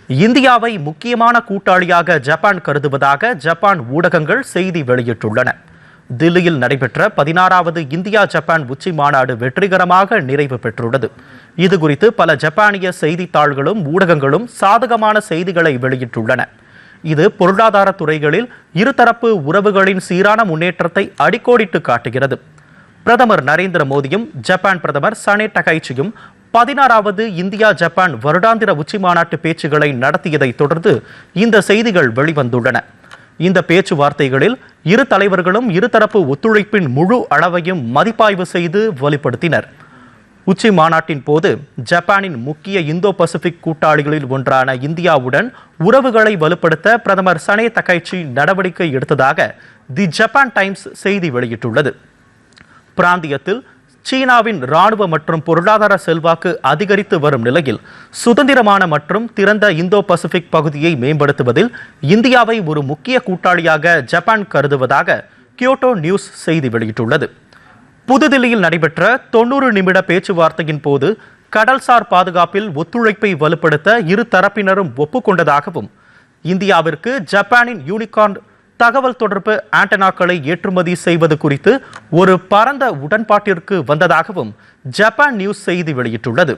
இந்தியாவை முக்கியமான கூட்டாளியாக ஜப்பான் கருதுவதாக ஜப்பான் ஊடகங்கள் செய்தி வெளியிட்டுள்ளன. தில்லியில் நடைபெற்ற 16வது இந்தியா ஜப்பான் உச்சி மாநாடு வெற்றிகரமாக நிறைவு பெற்றுள்ளது. இதுகுறித்து பல ஜப்பானிய செய்தித்தாள்களும் ஊடகங்களும் சாதகமான செய்திகளை வெளியிட்டுள்ளன. இது பொருளாதார துறைகளில் இருதரப்பு உறவுகளின் சீரான முன்னேற்றத்தை அடிக்கோடிட்டு காட்டுகிறது. பிரதமர் நரேந்திர மோடியும் ஜப்பான் பிரதமர் சனே டகைச்சியும் 16வது இந்தியா ஜப்பான் வருடாந்திர உச்சி மாநாட்டு பேச்சுகளை நடத்தியதை தொடர்ந்து இந்த செய்திகள் வெளிவந்துள்ளன. இந்த பேச்சுவார்த்தைகளில் இரு தலைவர்களும் இருதரப்பு ஒத்துழைப்பின் முழு அளவையும் மதிப்பாய்வு செய்து வெளிப்படுத்தினர். உச்சி மாநாட்டின் போது ஜப்பானின் முக்கிய இந்தோ பசிபிக் கூட்டாளிகளில் ஒன்றான இந்தியாவுடன் உறவுகளை வலுப்படுத்த பிரதமர் சனே டகைச்சி நடவடிக்கை எடுத்ததாக தி ஜப்பான் டைம்ஸ் செய்தி வெளியிட்டுள்ளது. பிராந்தியத்தில் சீனாவின் இராணுவ மற்றும் பொருளாதார செல்வாக்கு அதிகரித்து வரும் நிலையில் சுதந்திரமான மற்றும் திறந்த இந்தோ பசிபிக் பகுதியை மேம்படுத்துவதில் இந்தியாவை ஒரு முக்கிய கூட்டாளியாக ஜப்பான் கருதுவதாக கியோட்டோ நியூஸ் செய்தி வெளியிட்டுள்ளது. புதுதில்லியில் நடைபெற்ற 90 நிமிட பேச்சுவார்த்தையின் போது கடல்சார் பாதுகாப்பில் ஒத்துழைப்பை வலுப்படுத்த இரு தரப்பினரும் ஒப்புக்கொண்டதாகவும் இந்தியாவிற்கு ஜப்பானின் யூனிகார்ன் தகவல் தொடர்பு ஆண்டனாக்களை ஏற்றுமதி செய்வது குறித்து ஒரு பரந்த உடன்பாட்டிற்கு வந்ததாகவும் ஜப்பான் நியூஸ் செய்தி வெளியிட்டுள்ளது.